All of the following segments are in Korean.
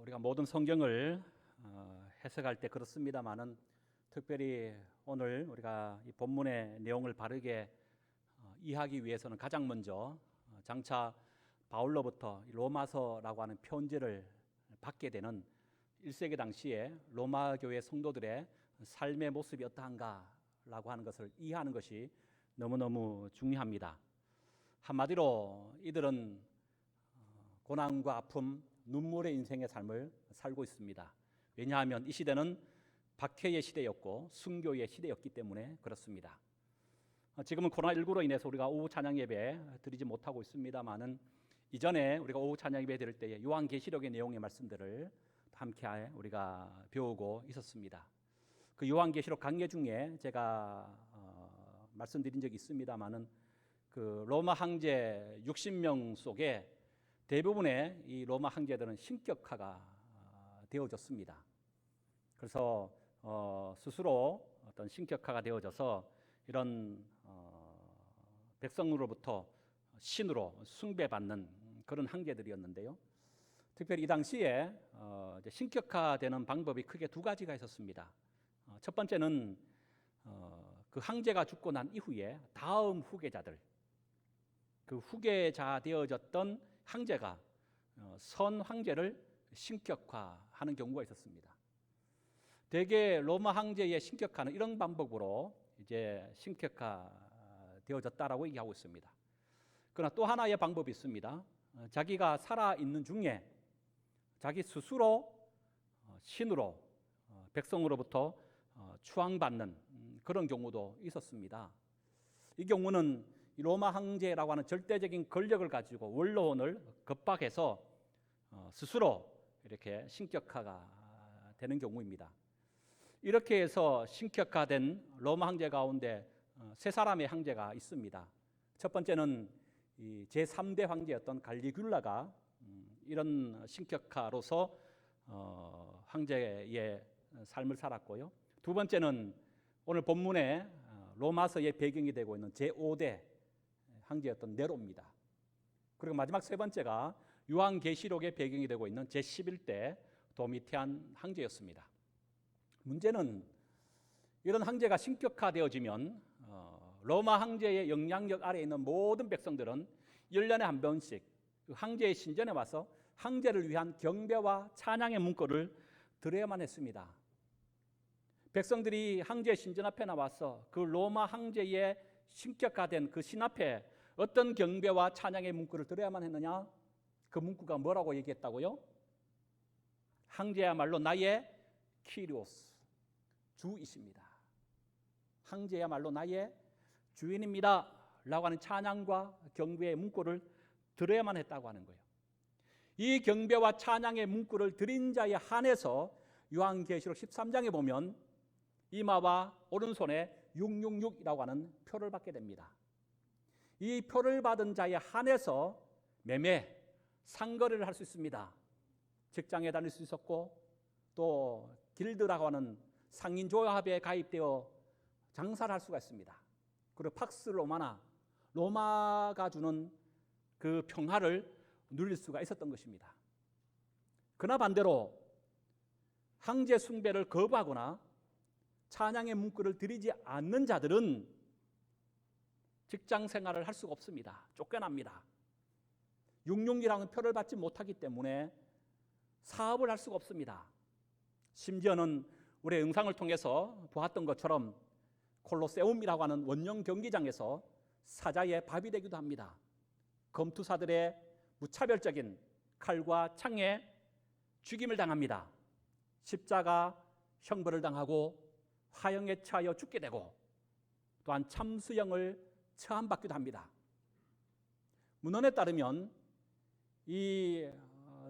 우리가 모든 성경을 해석할 때 그렇습니다만은 특별히 오늘 우리가 이 본문의 내용을 바르게 이해하기 위해서는 가장 먼저 장차 바울로부터 로마서라고 하는 편지를 받게 되는 1세기 당시에 로마 교회 성도들의 삶의 모습이 어떠한가라고 하는 것을 이해하는 것이 너무너무 중요합니다. 한마디로 이들은 고난과 아픔, 눈물의 인생의 삶을 살고 있습니다. 왜냐하면 이 시대는 박해의 시대였고 순교의 시대였기 때문에 그렇습니다. 지금은 코로나19로 인해서 우리가 오후 찬양 예배 드리지 못하고 있습니다만은 이전에 우리가 오후 찬양 예배 드릴 때에 요한계시록의 내용의 말씀들을 함께 우리가 배우고 있었습니다. 그 요한계시록 강해 중에 제가 말씀드린 적이 있습니다만은 그 로마 황제 60명 속에 대부분의 이 로마 황제들은 신격화가 되어졌습니다. 그래서 스스로 어떤 신격화가 되어져서 이런 백성으로부터 신으로 숭배받는 그런 황제들이었는데요. 특별히 이 당시에 신격화되는 방법이 크게 두 가지가 있었습니다. 첫 번째는 그 황제가 죽고 난 이후에 다음 후계자들, 그 후계자 되어졌던 황제가 선 황제를 신격화하는 경우가 있었습니다. 대개 로마 황제의 신격화는 이런 방법으로 이제 신격화 되어졌다라고 얘기하고 있습니다. 그러나 또 하나의 방법이 있습니다. 자기가 살아 있는 중에 자기 스스로 신으로 백성으로부터 추앙받는 그런 경우도 있었습니다. 이 경우는 로마 황제라고 하는 절대적인 권력을 가지고 원로원을 겁박해서 스스로 이렇게 신격화가 되는 경우입니다. 이렇게 해서 신격화된 로마 황제 가운데 세 사람의 황제가 있습니다. 첫 번째는 이 제3대 황제였던 갈리굴라가 이런 신격화로서 황제의 삶을 살았고요. 두 번째는 오늘 본문에 로마서의 배경이 되고 있는 제5대 황제였던 네로입니다. 그리고 마지막 세 번째가 요한계시록의 배경이 되고 있는 제11대 도미티안 황제였습니다. 문제는 이런 황제가 신격화되어지면 로마 황제의 영향력 아래에 있는 모든 백성들은 1년에 한 번씩 그 황제의 신전에 와서 황제를 위한 경배와 찬양의 문구를 드려야만 했습니다. 백성들이 황제의 신전 앞에 나와서 그 로마 황제의 신격화된 그 신 앞에 어떤 경배와 찬양의 문구를 드려야만 했느냐? 그 문구가 뭐라고 얘기했다고요? 황제야말로 나의 키리오스, 주이십니다. 황제야말로 나의 주인입니다 라고 하는 찬양과 경배의 문구를 드려야만 했다고 하는 거예요. 이 경배와 찬양의 문구를 드린 자에 한해서 요한계시록 13장에 보면 이마와 오른손에 666이라고 하는 표를 받게 됩니다. 이 표를 받은 자에 한해서 매매, 상거래를 할 수 있습니다. 직장에 다닐 수 있었고 또 길드라고 하는 상인조합에 가입되어 장사를 할 수가 있습니다. 그리고 팍스 로마나 로마가 주는 그 평화를 누릴 수가 있었던 것입니다. 그러나 반대로 황제 숭배를 거부하거나 찬양의 문구를 드리지 않는 자들은 직장 생활을 할 수가 없습니다. 쫓겨납니다. 666이라는 표를 받지 못하기 때문에 사업을 할 수가 없습니다. 심지어는 우리 영상을 통해서 보았던 것처럼 콜로세움이라고 하는 원정 경기장에서 사자의 밥이 되기도 합니다. 검투사들의 무차별적인 칼과 창에 죽임을 당합니다. 십자가 형벌을 당하고 화형에 처하여 죽게 되고 또한 참수형을 처함받기도 합니다. 문헌에 따르면 이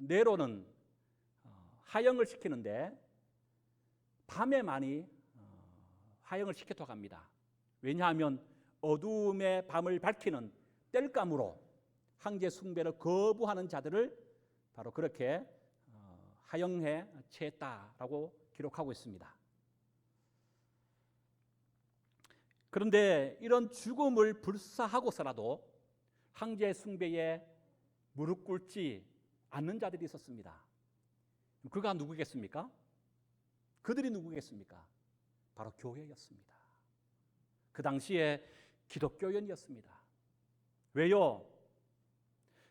네로는 하형을 시키는데 밤에 많이 하형을 시켜도록 합니다. 왜냐하면 어두움의 밤을 밝히는 땔감으로 황제 숭배를 거부하는 자들을 바로 그렇게 하형에 처했다라고 기록하고 있습니다. 그런데 이런 죽음을 불사하고서라도 황제 숭배에 무릎 꿇지 않는 자들이 있었습니다. 그가 누구겠습니까? 그들이 누구겠습니까? 바로 교회였습니다. 그 당시에 기독교인이었습니다. 왜요?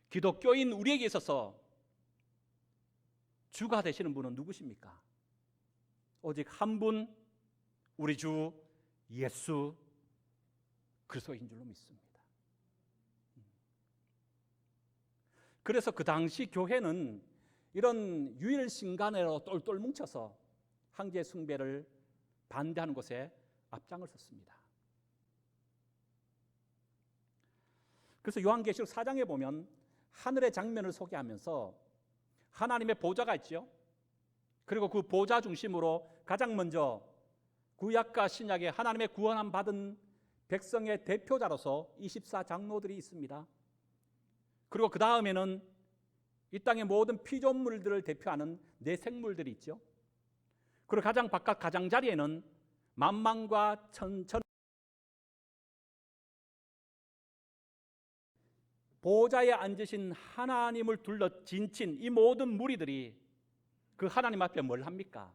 기독교인 우리에게 있어서 주가 되시는 분은 누구십니까? 오직 한 분, 우리 주 예수 그리스도인 줄로 믿습니다. 그래서 그 당시 교회는 이런 유일신간으로 똘똘 뭉쳐서 황제 숭배를 반대하는 곳에 앞장을 섰습니다. 그래서 요한계시록 4장에 보면 하늘의 장면을 소개하면서 하나님의 보좌가 있죠. 그리고 그 보좌 중심으로 가장 먼저 구약과 신약의 하나님의 구원함 받은 백성의 대표자로서 24장로들이 있습니다. 그리고 그 다음에는 이 땅의 모든 피조물들을 대표하는 네 생물들이 있죠. 그리고 가장 바깥 가장자리에는 만망과 천천 보좌에 앉으신 하나님을 둘러 진친 이 모든 무리들이 그 하나님 앞에 뭘 합니까?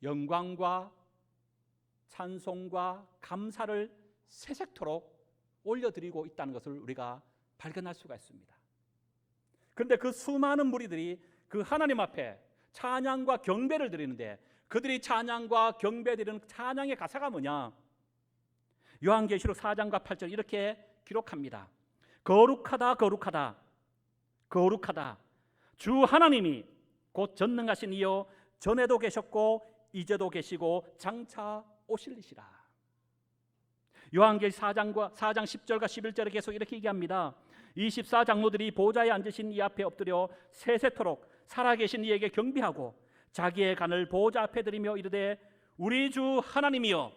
영광과 찬송과 감사를 새색토록 올려드리고 있다는 것을 우리가 발견할 수가 있습니다. 그런데 그 수많은 무리들이 그 하나님 앞에 찬양과 경배를 드리는데 그들이 찬양과 경배 드리는 찬양의 가사가 뭐냐? 요한계시록 4장과 8절 이렇게 기록합니다. 거룩하다 거룩하다 거룩하다 주 하나님이 곧 전능하신 이여 전에도 계셨고 이제도 계시고 장차 오실리시라. 요한계시록 4장 10절과 11절에 계속 이렇게 얘기합니다. 24장로들이 보좌에 앉으신 이 앞에 엎드려 세세토록 살아계신 이에게 경배하고 자기의 간을 보좌 앞에 드리며 이르되 우리 주 하나님이여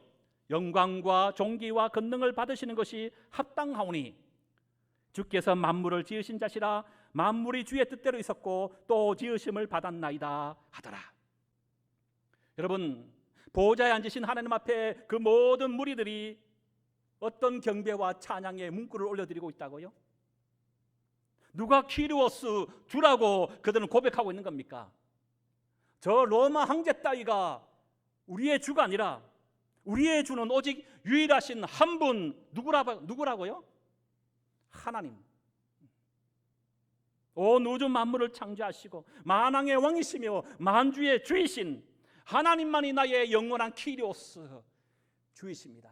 영광과 존귀와 권능을 받으시는 것이 합당하오니 주께서 만물을 지으신 자시라 만물이 주의 뜻대로 있었고 또 지으심을 받았나이다 하더라. 여러분, 보좌에 앉으신 하나님 앞에 그 모든 무리들이 어떤 경배와 찬양의 문구를 올려드리고 있다고요? 누가 키리오스 주라고 그들은 고백하고 있는 겁니까? 저 로마 황제 따위가 우리의 주가 아니라 우리의 주는 오직 유일하신 한 분 누구라고요? 하나님. 온 우주 만물을 창조하시고 만왕의 왕이시며 만주의 주이신 하나님만이 나의 영원한 키리오스 주이십니다.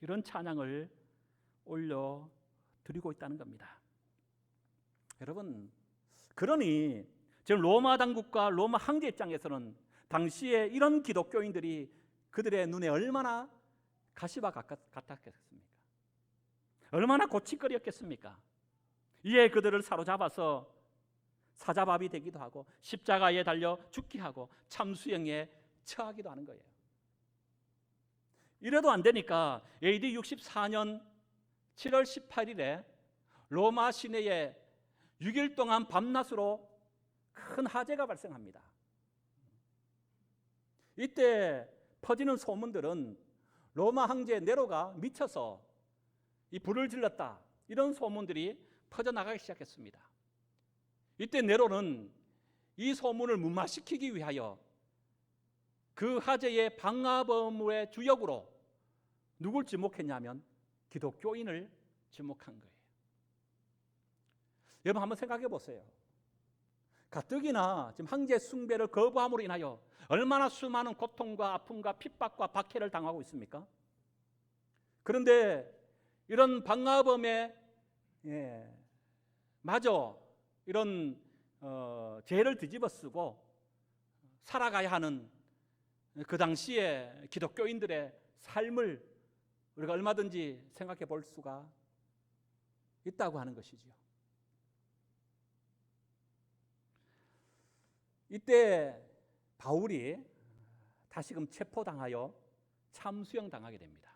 이런 찬양을 올려드리고 있다는 겁니다. 여러분, 그러니 지금 로마 당국과 로마 황제 입장에서는 당시에 이런 기독교인들이 그들의 눈에 얼마나 가시와 같았겠습니까? 얼마나 고칫거리였겠습니까? 이에 그들을 사로잡아서 사자밥이 되기도 하고 십자가에 달려 죽게 하고 참수형에 처하기도 하는 거예요. 이래도 안 되니까 AD 64년 7월 18일에 로마 시내에 6일 동안 밤낮으로 큰 화재가 발생합니다. 이때 퍼지는 소문들은 로마 황제 네로가 미쳐서 이 불을 질렀다, 이런 소문들이 퍼져나가기 시작했습니다. 이때 네로는 이 소문을 무마시키기 위하여 그 화재의 방화범의 주역으로 누굴 지목했냐면 기독교인을 지목한 거예요. 여러분 한번 생각해 보세요. 가뜩이나 지금 황제 숭배를 거부함으로 인하여 얼마나 수많은 고통과 아픔과 핍박과 박해를 당하고 있습니까? 그런데 이런 방화범의 마저 이런 죄를 뒤집어쓰고 살아가야 하는 그 당시에 기독교인들의 삶을 우리가 얼마든지 생각해 볼 수가 있다고 하는 것이지요. 이때 바울이 다시금 체포당하여 참수형 당하게 됩니다.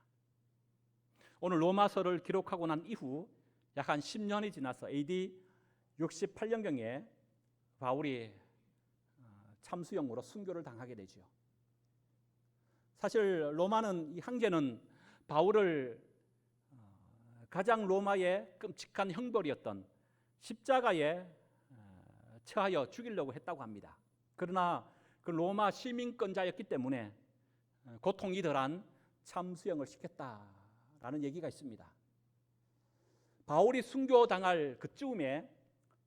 오늘 로마서를 기록하고 난 이후 약 한 10년이 지나서 AD 68년경에 바울이 참수형으로 순교를 당하게 되죠. 사실 로마는, 이 황제는 바울을 가장 로마의 끔찍한 형벌이었던 십자가에 처하여 죽이려고 했다고 합니다. 그러나 그 로마 시민권자였기 때문에 고통이 덜한 참수형을 시켰다라는 얘기가 있습니다. 바울이 순교당할 그쯤에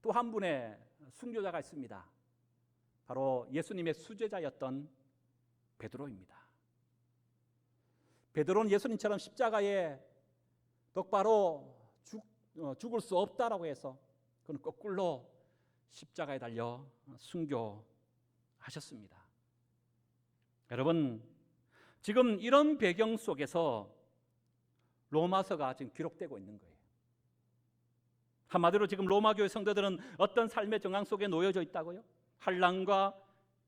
또 한 분의 순교자가 있습니다. 바로 예수님의 수제자였던 베드로입니다. 베드로는 예수님처럼 십자가에 똑바로 죽을 수 없다라고 해서 그는 거꾸로 십자가에 달려 순교하셨습니다. 여러분, 지금 이런 배경 속에서 로마서가 지금 기록되고 있는 거예요. 한마디로 지금 로마 교회 성도들은 어떤 삶의 정황 속에 놓여져 있다고요? 환난과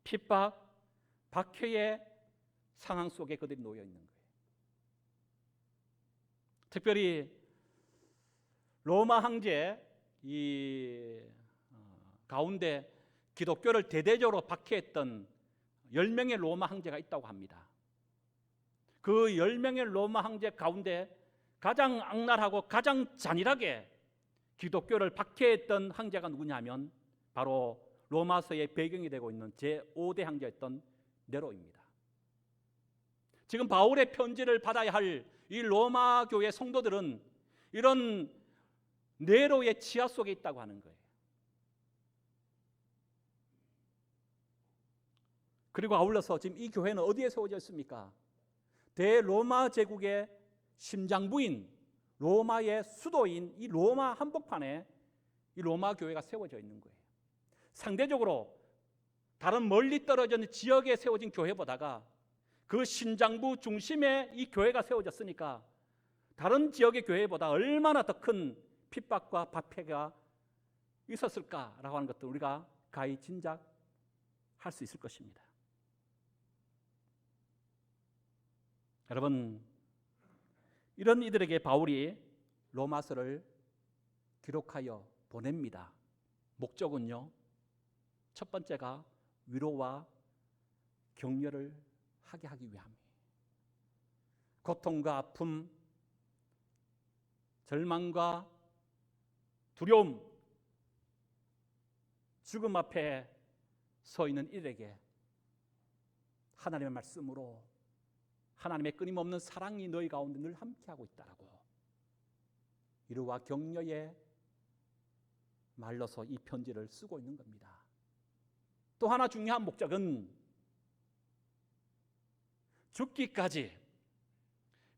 핍박, 박해의 상황 속에 그들이 놓여 있는 거예요. 특별히 로마 황제 이 가운데 기독교를 대대적으로 박해했던 10명의 로마 황제가 있다고 합니다. 그 10명의 로마 황제 가운데 가장 악랄하고 가장 잔인하게 기독교를 박해했던 황제가 누구냐면 바로 로마서의 배경이 되고 있는 제5대 황제였던 네로입니다. 지금 바울의 편지를 받아야 할 이 로마 교회 성도들은 이런 네로의 치하 속에 있다고 하는 거예요. 그리고 아울러서 지금 이 교회는 어디에 세워져 있습니까? 대로마 제국의 심장부인 로마의 수도인 이 로마 한복판에 이 로마 교회가 세워져 있는 거예요. 상대적으로 다른 멀리 떨어진 지역에 세워진 교회보다가 그 심장부 중심에 이 교회가 세워졌으니까 다른 지역의 교회보다 얼마나 더 큰 핍박과 박해가 있었을까라고 하는 것도 우리가 가히 짐작할 수 있을 것입니다. 여러분, 이런 이들에게 바울이 로마서를 기록하여 보냅니다. 목적은요, 첫 번째가 위로와 격려를 하게 하기 위함이에요. 고통과 아픔, 절망과 두려움, 죽음 앞에 서 있는 이들에게 하나님의 말씀으로 하나님의 끊임없는 사랑이 너희 가운데 늘 함께하고 있다라고 위로와 격려의 말로서 이 편지를 쓰고 있는 겁니다. 또 하나 중요한 목적은 죽기까지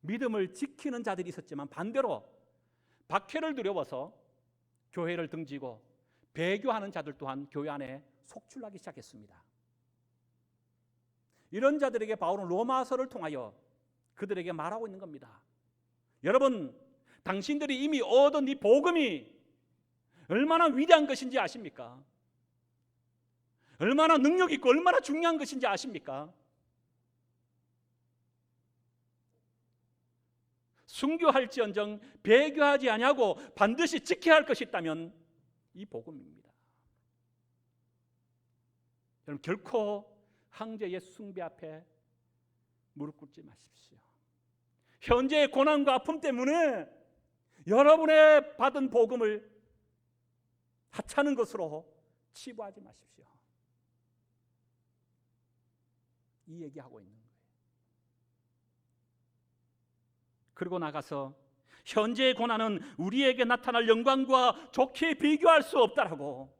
믿음을 지키는 자들이 있었지만 반대로 박해를 두려워서 교회를 등지고 배교하는 자들 또한 교회 안에 속출하기 시작했습니다. 이런 자들에게 바울은 로마서를 통하여 그들에게 말하고 있는 겁니다. 여러분, 당신들이 이미 얻은 이 복음이 얼마나 위대한 것인지 아십니까? 얼마나 능력 있고 얼마나 중요한 것인지 아십니까? 순교할지언정 배교하지 아니하고 반드시 지켜야 할 것이 있다면 이 복음입니다. 여러분, 결코 황제의 숭배 앞에 무릎 꿇지 마십시오. 현재의 고난과 아픔 때문에 여러분의 받은 복음을 하찮은 것으로 치부하지 마십시오. 이 얘기하고 있는 거예요. 그리고 나가서 현재의 고난은 우리에게 나타날 영광과 좋게 비교할 수 없다라고,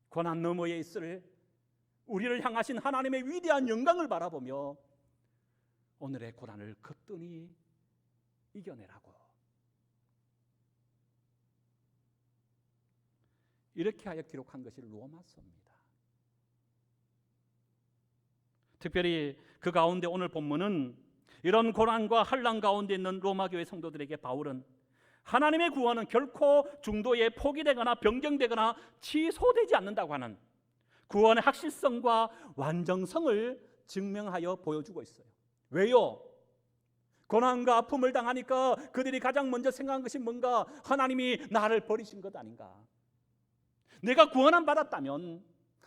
고난 너머에 있을 우리를 향하신 하나님의 위대한 영광을 바라보며 오늘의 고난을 거뜬히 이겨내라고, 이렇게 하여 기록한 것이 로마서입니다. 특별히 그 가운데 오늘 본문은 이런 고난과 환난 가운데 있는 로마 교회 성도들에게 바울은 하나님의 구원은 결코 중도에 포기되거나 변경되거나 취소되지 않는다고 하는 구원의 확실성과 완전성을 증명하여 보여주고 있어요. 왜요? 고난과 아픔을 당하니까 그들이 가장 먼저 생각한 것이 뭔가? 하나님이 나를 버리신 것 아닌가? 내가 구원함 받았다면,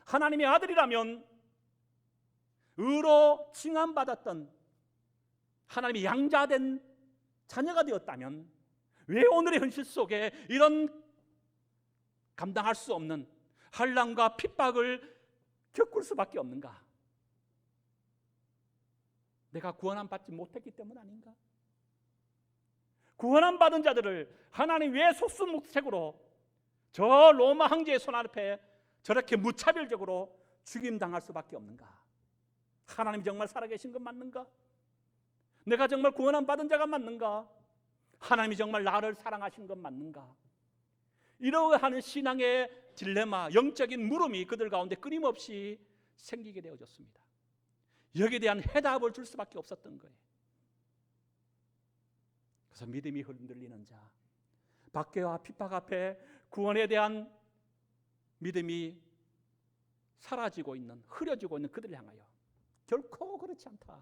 하나님의 아들이라면, 의로 칭함받았던 하나님의 양자된 자녀가 되었다면 왜 오늘의 현실 속에 이런 감당할 수 없는 환난과 핍박을 겪을 수밖에 없는가? 내가 구원함 받지 못했기 때문 아닌가? 구원함 받은 자들을 하나님 왜 속수무책으로 저 로마 황제의 손 앞에 저렇게 무차별적으로 죽임당할 수밖에 없는가? 하나님 정말 살아계신 것 맞는가? 내가 정말 구원함 받은 자가 맞는가? 하나님이 정말 나를 사랑하신 것 맞는가? 이러한 신앙의 딜레마, 영적인 물음이 그들 가운데 끊임없이 생기게 되어졌습니다. 여기에 대한 해답을 줄 수밖에 없었던 거예요. 그래서 믿음이 흔들리는 자, 박해와 핍박 앞에 구원에 대한 믿음이 사라지고 있는, 흐려지고 있는 그들을 향하여 결코 그렇지 않다.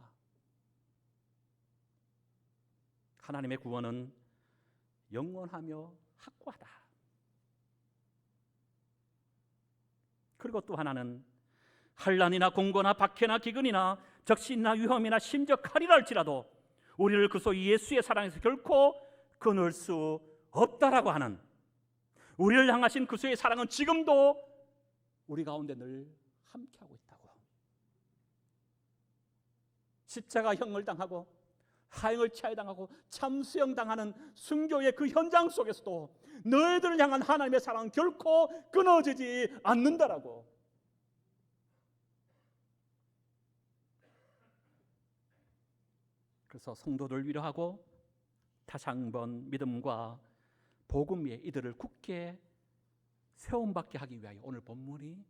하나님의 구원은 영원하며 확고하다. 그리고 또 하나는 환난이나 공고나 박해나 기근이나 적신이나 위험이나 심지어 칼이라 할지라도 우리를 그리스도 예수의 사랑에서 결코 끊을 수 없다라고 하는, 우리를 향하신 그리스도의 사랑은 지금도 우리 가운데 늘 함께하고 있다고. 십자가형을 당하고 하형을 치하당하고 참수형당하는 순교의 그 현장 속에서도 너희들을 향한 하나님의 사랑은 결코 끊어지지 않는다라고. 그래서 성도들 위로하고 다시 한번 믿음과 복음 위에 이들을 굳게 세움받게 하기 위하여 오늘 본문이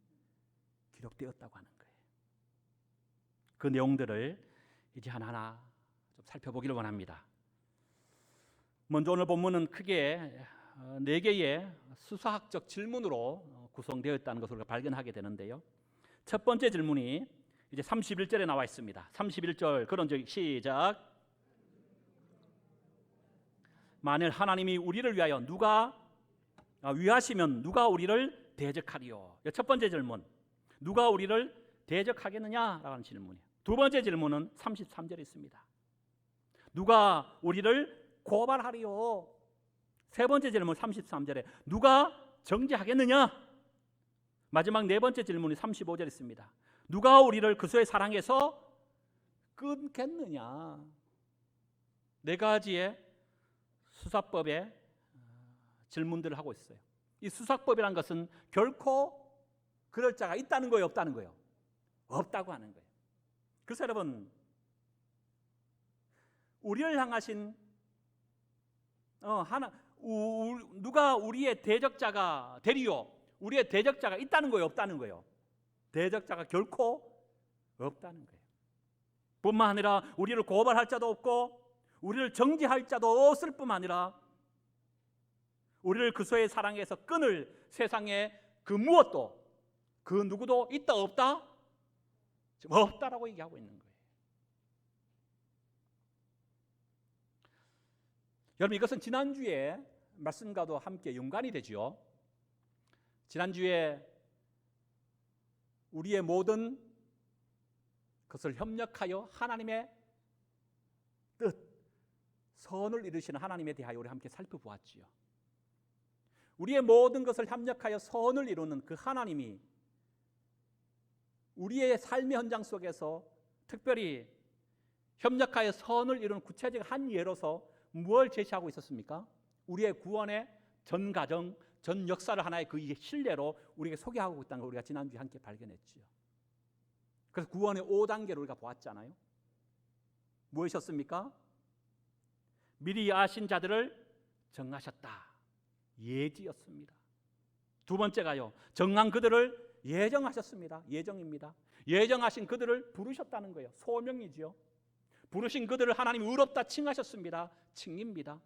기록되었다고 하는 거예요. 그 내용들을 이제 하나하나 좀 살펴보기를 원합니다. 먼저 오늘 본문은 크게 4개의 수사학적 질문으로 구성되어 있다는 것을 우리가 발견하게 되는데요. 첫 번째 질문이 이제 31절에 나와 있습니다. 31절 그런 적 시작. 만일 하나님이 우리를 위하여 위하시면 누가 우리를 대적하리요? 첫 번째 질문, 누가 우리를 대적하겠느냐라는 질문이에요. 두 번째 질문은 33절에 있습니다. 누가 우리를 고발하리요? 세 번째 질문 33절에 누가 정죄하겠느냐? 마지막 네 번째 질문이 35절에 있습니다. 누가 우리를 그리스도의 사랑에서 끊겠느냐? 네 가지의 수사법의 질문들을 하고 있어요. 이 수사법이라는 것은 결코 그럴 자가 있다는 거예요, 없다는 거예요? 없다고 하는 거예요. 그래서 여러분, 우리를 향하신 누가 우리의 대적자가 되리요? 우리의 대적자가 있다는 거예요, 없다는 거예요? 대적자가 결코 없다는 거예요. 뿐만 아니라 우리를 고발할 자도 없고 우리를 정죄할 자도 없을 뿐만 아니라 우리를 그리스도의 사랑에서 끊을 세상에 그 무엇도, 그 누구도 있다 없다? 지금 없다라고 얘기하고 있는 거예요. 여러분, 이것은 지난주에 말씀과도 함께 연관이 되죠. 지난주에 우리의 모든 것을 협력하여 하나님의 뜻, 선을 이루시는 하나님에 대하여 우리 함께 살펴보았지요. 우리의 모든 것을 협력하여 선을 이루는 그 하나님이 우리의 삶의 현장 속에서 특별히 협력하여 선을 이루는 구체적 한 예로서 무엇을 제시하고 있었습니까? 우리의 구원의 전 과정, 전 역사를 하나의 그 실례로 우리에게 소개하고 있다는 걸 우리가 지난주에 함께 발견했지요. 그래서 구원의 5단계를 우리가 보았잖아요. 무엇이었습니까? 미리 아신 자들을 정하셨다. 예지였습니다. 두 번째가요, 정한 그들을 예정하셨습니다. 예정입니다. 예정하신 그들을 부르셨다는 거예요. 소명이지요. 부르신 그들을 하나님이 의롭다 칭하셨습니다. 칭입니다.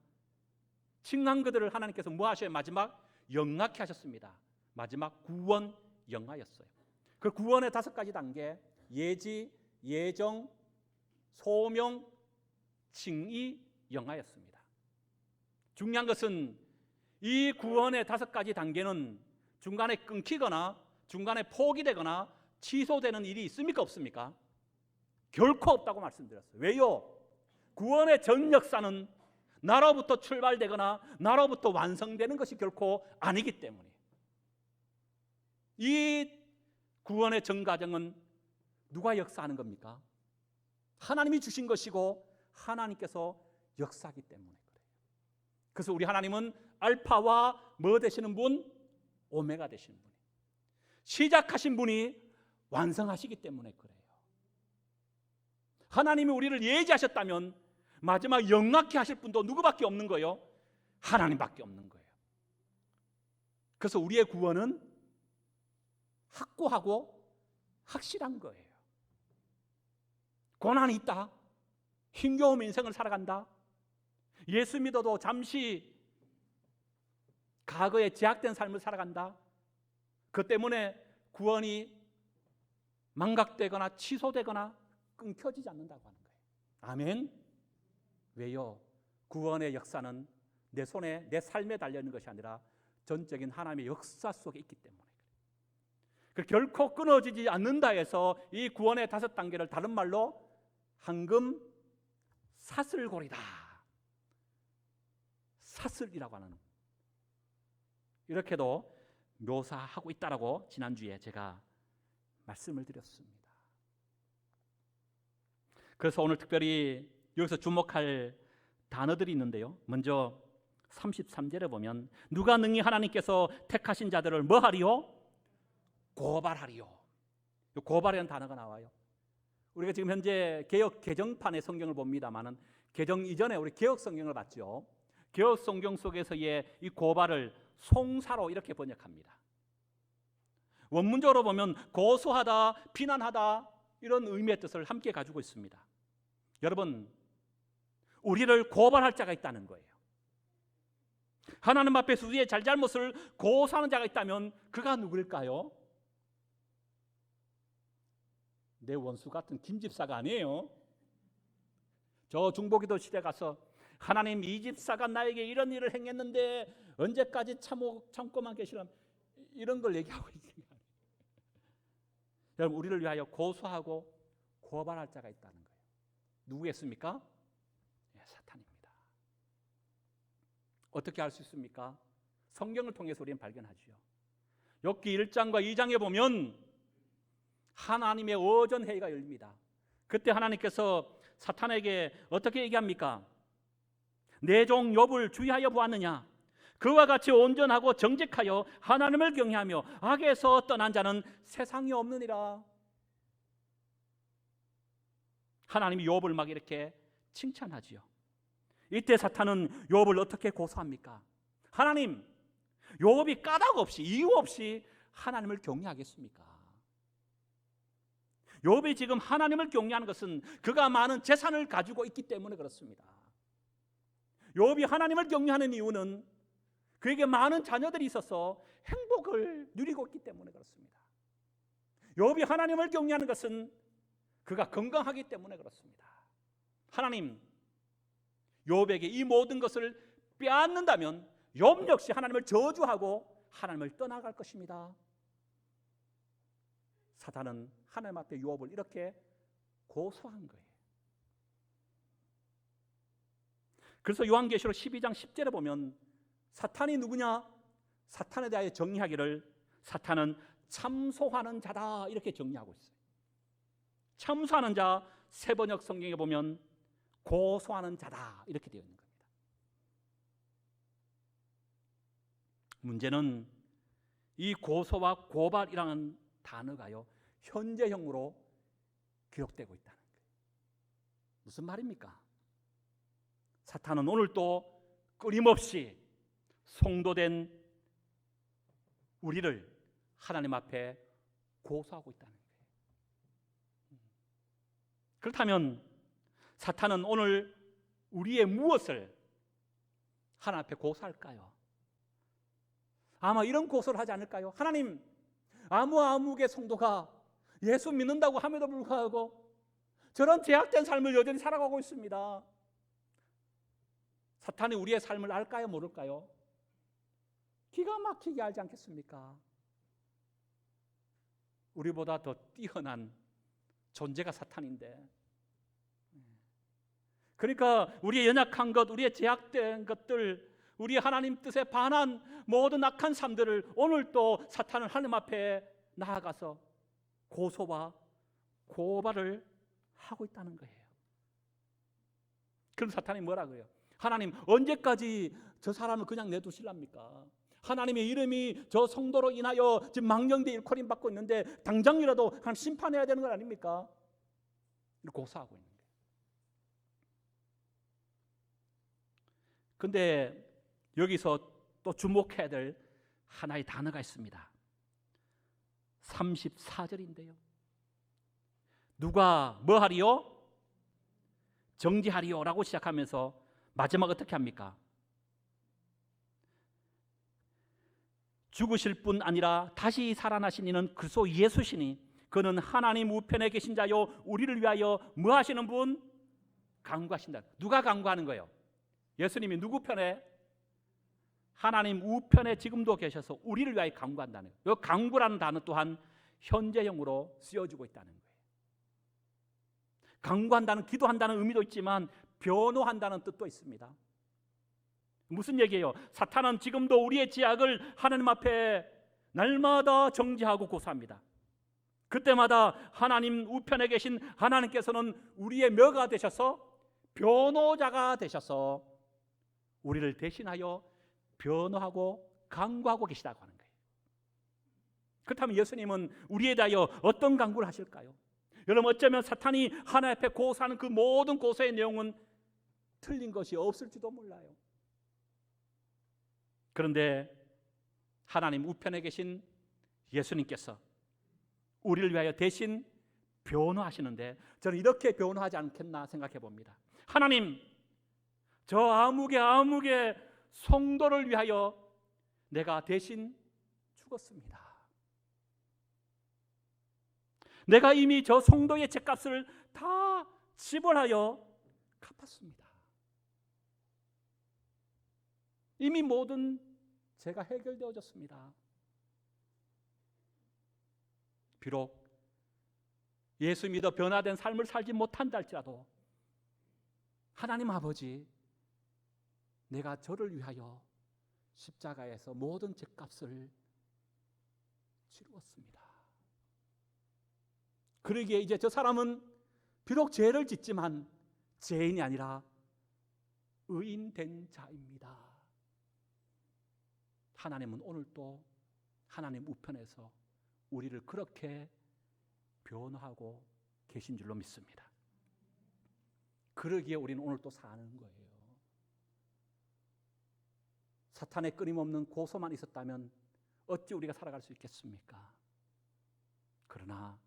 칭한 그들을 하나님께서 뭐 하셔요? 마지막 영락케 하셨습니다. 마지막 구원 영하였어요. 그 구원의 5가지 단계, 예지, 예정, 소명, 칭의, 영하였습니다. 중요한 것은 이 구원의 5가지 단계는 중간에 끊기거나 중간에 포기되거나 취소되는 일이 있습니까? 없습니까? 결코 없다고 말씀드렸어요. 왜요? 구원의 전 역사는 나로부터 출발되거나 나로부터 완성되는 것이 결코 아니기 때문에 이 구원의 전 과정은 누가 역사하는 겁니까? 하나님이 주신 것이고 하나님께서 역사하기 때문에 그래요. 그래서 우리 하나님은 알파와 뭐 되시는 분? 오메가 되시는 분이, 시작하신 분이 완성하시기 때문에 그래요. 하나님이 우리를 예지하셨다면 마지막 영락케 하실 분도 누구밖에 없는 거예요? 하나님밖에 없는 거예요. 그래서 우리의 구원은 확고하고 확실한 거예요. 고난이 있다, 힘겨운 인생을 살아간다, 예수 믿어도 잠시 과거에 제약된 삶을 살아간다, 그 때문에 구원이 망각되거나 취소되거나 끊겨지지 않는다고 하는 거예요. 아멘. 왜요? 구원의 역사는 내 손에, 내 삶에 달려있는 것이 아니라 전적인 하나님의 역사 속에 있기 때문에 결코 끊어지지 않는다 해서 이 구원의 5단계를 다른 말로 황금 사슬고리다, 사슬이라고 하는, 이렇게도 묘사하고 있다라고 지난주에 제가 말씀을 드렸습니다. 그래서 오늘 특별히 여기서 주목할 단어들이 있는데요. 먼저 33절에 보면 누가 능히 하나님께서 택하신 자들을 뭐 하리요? 고발하리요. 고발이라는 단어가 나와요. 우리가 지금 현재 개역 개정판의 성경을 봅니다만은 개정 이전에 우리 개역 성경을 봤죠. 개역 성경 속에서의 이 고발을 송사로 이렇게 번역합니다. 원문적으로 보면 고소하다, 비난하다, 이런 의미의 뜻을 함께 가지고 있습니다. 여러분, 우리를 고발할 자가 있다는 거예요. 하나님 앞에서 우리의 잘잘못을 고소하는 자가 있다면 그가 누구일까요? 내 원수 같은 김 집사가 아니에요. 저 중보기도 시대 가서 하나님, 이 집사가 나에게 이런 일을 행했는데 언제까지 참고만 계시려면, 이런 걸 얘기하고 있는 게 아니에요. 여러분, 우리를 위하여 고소하고 고발할 자가 있다는 거예요. 누구겠습니까? 사탄입니다. 어떻게 알 수 있습니까? 성경을 통해서 우리는 발견하죠. 욥기 1장과 2장에 보면 하나님의 어전회의가 열립니다. 그때 하나님께서 사탄에게 어떻게 얘기합니까? 내 종 욥을 주의하여 보았느냐? 그와 같이 온전하고 정직하여 하나님을 경외하며 악에서 떠난 자는 세상에 없느니라. 하나님이 욥을 막 이렇게 칭찬하지요. 이때 사탄은 욥을 어떻게 고소합니까? 하나님, 욥이 까닭 없이, 이유 없이 하나님을 경외하겠습니까? 욥이 지금 하나님을 경외하는 것은 그가 많은 재산을 가지고 있기 때문에 그렇습니다. 욥이 하나님을 경외하는 이유는 그에게 많은 자녀들이 있어서 행복을 누리고 있기 때문에 그렇습니다. 욥이 하나님을 경외하는 것은 그가 건강하기 때문에 그렇습니다. 하나님, 욥에게 이 모든 것을 빼앗는다면 욥 역시 하나님을 저주하고 하나님을 떠나갈 것입니다. 사탄은 하나님 앞에 욥을 이렇게 고소한 거예요. 그래서 요한계시록 12장 10절에 보면 사탄이 누구냐? 사탄에 대하여 정의하기를 사탄은 참소하는 자다, 이렇게 정의하고 있어요. 참소하는 자, 세번역 성경에 보면 고소하는 자다, 이렇게 되어 있는 겁니다. 문제는 이 고소와 고발이라는 단어가요, 현재형으로 기록되고 있다는 거예요. 무슨 말입니까? 사탄은 오늘도 끊임없이 성도된 우리를 하나님 앞에 고소하고 있다는 거예요. 그렇다면 사탄은 오늘 우리의 무엇을 하나님 앞에 고소할까요? 아마 이런 고소를 하지 않을까요? 하나님, 아무개 성도가 예수 믿는다고 함에도 불구하고 저런 제약된 삶을 여전히 살아가고 있습니다. 사탄이 우리의 삶을 알까요, 모를까요? 기가 막히게 알지 않겠습니까? 우리보다 더 뛰어난 존재가 사탄인데, 그러니까 우리의 연약한 것, 우리의 제약된 것들, 우리 하나님 뜻에 반한 모든 악한 삶들을 오늘 또 사탄은 하나님 앞에 나아가서 고소와 고발을 하고 있다는 거예요. 그럼 사탄이 뭐라 그래요? 하나님, 언제까지 저 사람을 그냥 내두실랍니까? 하나님의 이름이 저 성도로 인하여 지금 망령되 일컬임 받고 있는데 당장이라도 하나님 심판해야 되는 건 아닙니까? 고소하고 있는 거예요. 근데 여기서 또 주목해야 될 하나의 단어가 있습니다. 34절인데요. 누가 뭐 하리요? 정죄하리요 라고 시작하면서 마지막 어떻게 합니까? 죽으실 뿐 아니라 다시 살아나신 이는 그리스도 예수시니 그는 하나님 우편에 계신 자요 우리를 위하여 뭐 하시는 분? 간구하신다. 누가 간구하는 거예요? 예수님이 누구 편에? 하나님 우편에 지금도 계셔서 우리를 위하여 간구한다는 거예요. 이 간구라는 단어 또한 현재형으로 쓰여지고 있다는 거예요. 간구한다는, 기도한다는 의미도 있지만 변호한다는 뜻도 있습니다. 무슨 얘기예요? 사탄은 지금도 우리의 죄악을 하나님 앞에 날마다 정죄하고 고소합니다. 그때마다 하나님 우편에 계신 하나님께서는 우리의 뭐가 되셔서? 변호자가 되셔서 우리를 대신하여 변호하고 간구하고 계시다고 하는 거예요. 그렇다면 예수님은 우리에 대하여 어떤 간구를 하실까요? 여러분, 어쩌면 사탄이 하나님 앞에 고소하는 그 모든 고소의 내용은 틀린 것이 없을지도 몰라요. 그런데 하나님 우편에 계신 예수님께서 우리를 위하여 대신 변호하시는데 저는 이렇게 변호하지 않겠나 생각해 봅니다. 하나님, 저 아무개 성도를 위하여 내가 대신 죽었습니다. 내가 이미 저 성도의 죄값을 다 지불하여 갚았습니다. 이미 모든 죄가 해결되어졌습니다. 비록 예수 믿어 변화된 삶을 살지 못한다 할지라도 하나님 아버지, 내가 저를 위하여 십자가에서 모든 죄값을 치루었습니다. 그러기에 이제 저 사람은 비록 죄를 짓지만 죄인이 아니라 의인된 자입니다. 하나님은 오늘도 하나님 우편에서 우리를 그렇게 변호하고 계신 줄로 믿습니다. 그러기에 우리는 오늘 또 사는 거예요. 사탄의 끊임없는 고소만 있었다면 어찌 우리가 살아갈 수 있겠습니까? 그러나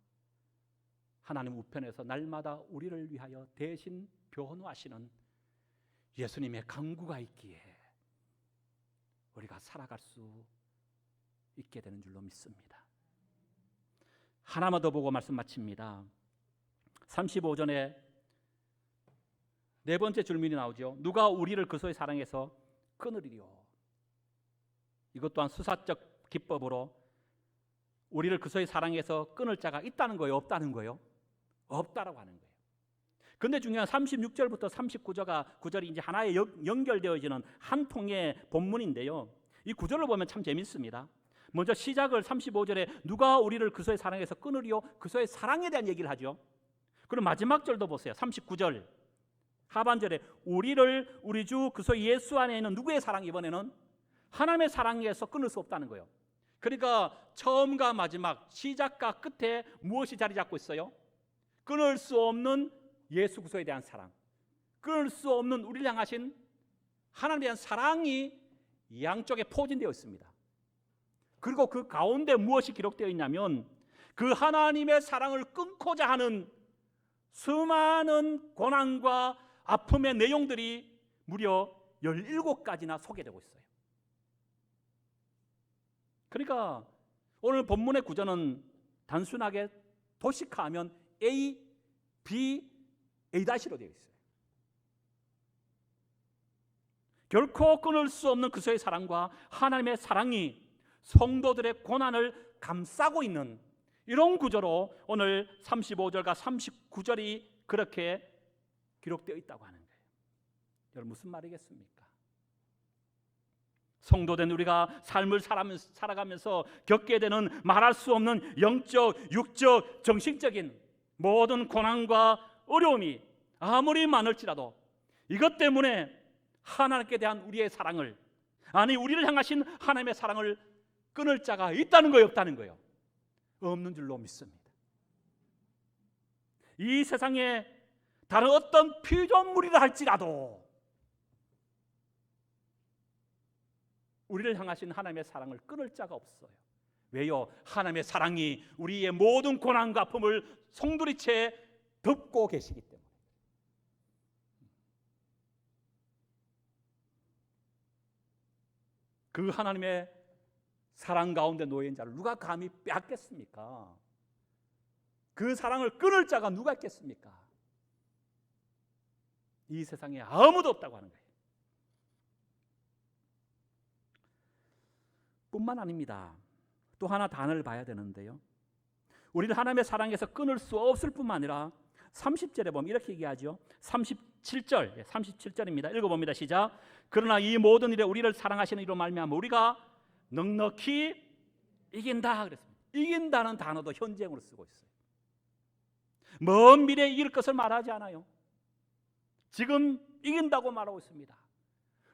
하나님 우편에서 날마다 우리를 위하여 대신 변호하시는 예수님의 간구가 있기에 우리가 살아갈 수 있게 되는 줄로 믿습니다. 하나만 더 보고 말씀 마칩니다. 35절에 네 번째 줄문이 나오죠. 누가 우리를 그리스도의 사랑에서 끊으리요. 이것 또한 수사적 기법으로 우리를 그리스도의 사랑에서 끊을 자가 있다는 거예요, 없다는 거예요? 없다라고 하는 거예요. 근데 중요한 36절부터 39절이 이제 하나의 연결되어지는 한 통의 본문인데요. 이 구절을 보면 참 재밌습니다. 먼저 시작을 35절에 누가 우리를 그리스도의 사랑에서 끊으리요? 그리스도의 사랑에 대한 얘기를 하죠. 그럼 마지막 절도 보세요. 39절 하반절에 우리를 우리 주 그리스도 예수 안에 있는 누구의 사랑? 이번에는 하나님의 사랑에서 끊을 수 없다는 거예요. 그러니까 처음과 마지막, 시작과 끝에 무엇이 자리 잡고 있어요? 끊을 수 없는 예수 그리스도에 대한 사랑, 끊을 수 없는 우리를 향하신 하나님에 대한 사랑이 양쪽에 포진되어 있습니다. 그리고 그 가운데 무엇이 기록되어 있냐면 그 하나님의 사랑을 끊고자 하는 수많은 고난과 아픔의 내용들이 무려 17가지나 소개되고 있어요. 그러니까 오늘 본문의 구조는 단순하게 도식화하면 A, B, A-로 되어 있어요. 결코 끊을 수 없는 그리스도의 사랑과 하나님의 사랑이 성도들의 고난을 감싸고 있는 이런 구조로 오늘 35절과 39절이 그렇게 기록되어 있다고 하는 거예요. 여러분 무슨 말이겠습니까? 성도된 우리가 삶을 살아가면서 겪게 되는 말할 수 없는 영적, 육적, 정신적인 모든 고난과 어려움이 아무리 많을지라도 이것 때문에 하나님께 대한 우리의 사랑을, 아니 우리를 향하신 하나님의 사랑을 끊을 자가 있다는 거예요, 없다는 거예요? 없는 줄로 믿습니다. 이 세상에 다른 어떤 피조물이라 할지라도 우리를 향하신 하나님의 사랑을 끊을 자가 없어요. 왜요? 하나님의 사랑이 우리의 모든 고난과 아픔을 송두리째 덮고 계시기 때문에. 그 하나님의 사랑 가운데 놓여 있는 자를 누가 감히 빼앗겠습니까? 그 사랑을 끊을 자가 누가 있겠습니까? 이 세상에 아무도 없다고 하는 거예요. 뿐만 아닙니다. 또 하나 단어를 봐야 되는데요, 우리를 하나님의 사랑에서 끊을 수 없을 뿐만 아니라 30절에 보면 이렇게 얘기하죠. 37절입니다. 읽어봅니다. 시작. 그러나 이 모든 일에 우리를 사랑하시는 이로 말미암아 우리가 넉넉히 이긴다 그랬습니다. 이긴다는 단어도 현재형으로 쓰고 있어요. 먼 미래에 이길 것을 말하지 않아요. 지금 이긴다고 말하고 있습니다.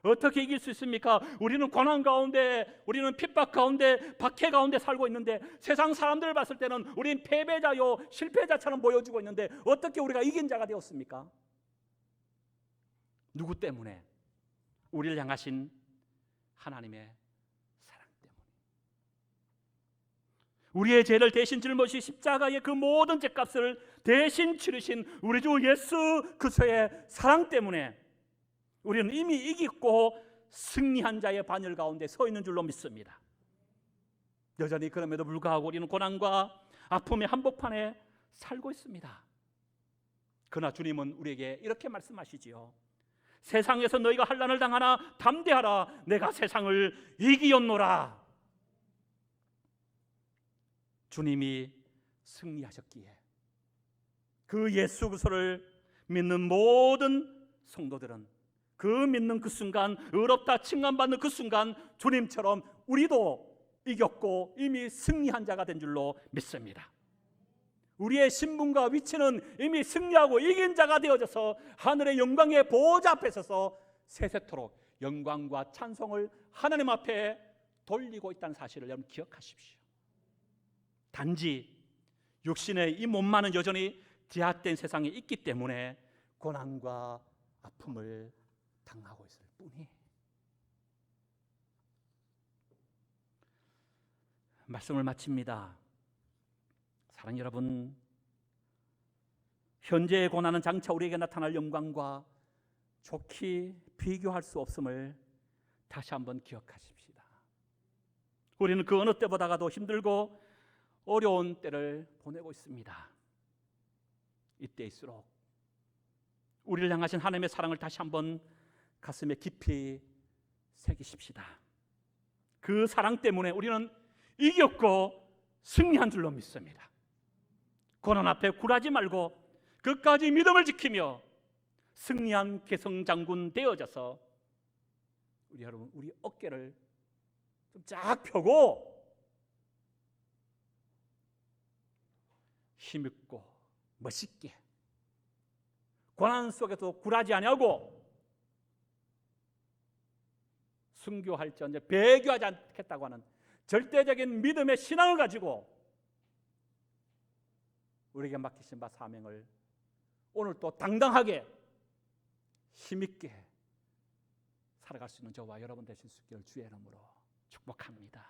어떻게 이길 수 있습니까? 우리는 고난 가운데, 우리는 핍박 가운데, 박해 가운데 살고 있는데 세상 사람들을 봤을 때는 우리는 패배자요, 실패자처럼 보여주고 있는데 어떻게 우리가 이긴 자가 되었습니까? 누구 때문에? 우리를 향하신 하나님의 사랑 때문에. 우리의 죄를 대신 짊어지신 십자가의 그 모든 죄값을 대신 치르신 우리 주 예수 그리스도의 사랑 때문에 우리는 이미 이기고 승리한 자의 반열 가운데 서 있는 줄로 믿습니다. 여전히 그럼에도 불구하고 우리는 고난과 아픔의 한복판에 살고 있습니다. 그러나 주님은 우리에게 이렇게 말씀하시지요. 세상에서 너희가 환난을 당하나 담대하라, 내가 세상을 이기었노라. 주님이 승리하셨기에 그 예수 그리스도를 믿는 모든 성도들은 그 믿는 그 순간, 의롭다 칭함받는 그 순간 주님처럼 우리도 이겼고 이미 승리한 자가 된 줄로 믿습니다. 우리의 신분과 위치는 이미 승리하고 이긴 자가 되어져서 하늘의 영광의 보좌 앞에 서서 세세토록 영광과 찬송을 하나님 앞에 돌리고 있다는 사실을 여러분 기억하십시오. 단지 육신의 이 몸만은 여전히 제약된 세상에 있기 때문에 고난과 아픔을 당하고 있을 뿐이에요. 말씀을 마칩니다. 사랑하는 여러분, 현재의 고난은 장차 우리에게 나타날 영광과 좋게 비교할 수 없음을 다시 한번 기억하십시다. 우리는 그 어느 때보다도 힘들고 어려운 때를 보내고 있습니다. 이때일수록 우리를 향하신 하나님의 사랑을 다시 한번 가슴에 깊이 새기십시다. 그 사랑 때문에 우리는 이겼고 승리한 줄로 믿습니다. 고난 앞에 굴하지 말고 끝까지 믿음을 지키며 승리한 개성장군 되어져서 우리 여러분, 우리 어깨를 좀 쫙 펴고 힘있고 멋있게 고난 속에서 굴하지 아니하고 순교할지언정 배교하지 않겠다고 하는 절대적인 믿음의 신앙을 가지고 우리에게 맡기신 바 사명을 오늘 또 당당하게 힘있게 살아갈 수 있는 저와 여러분 되실 수 있기를 주의 이름으로 축복합니다.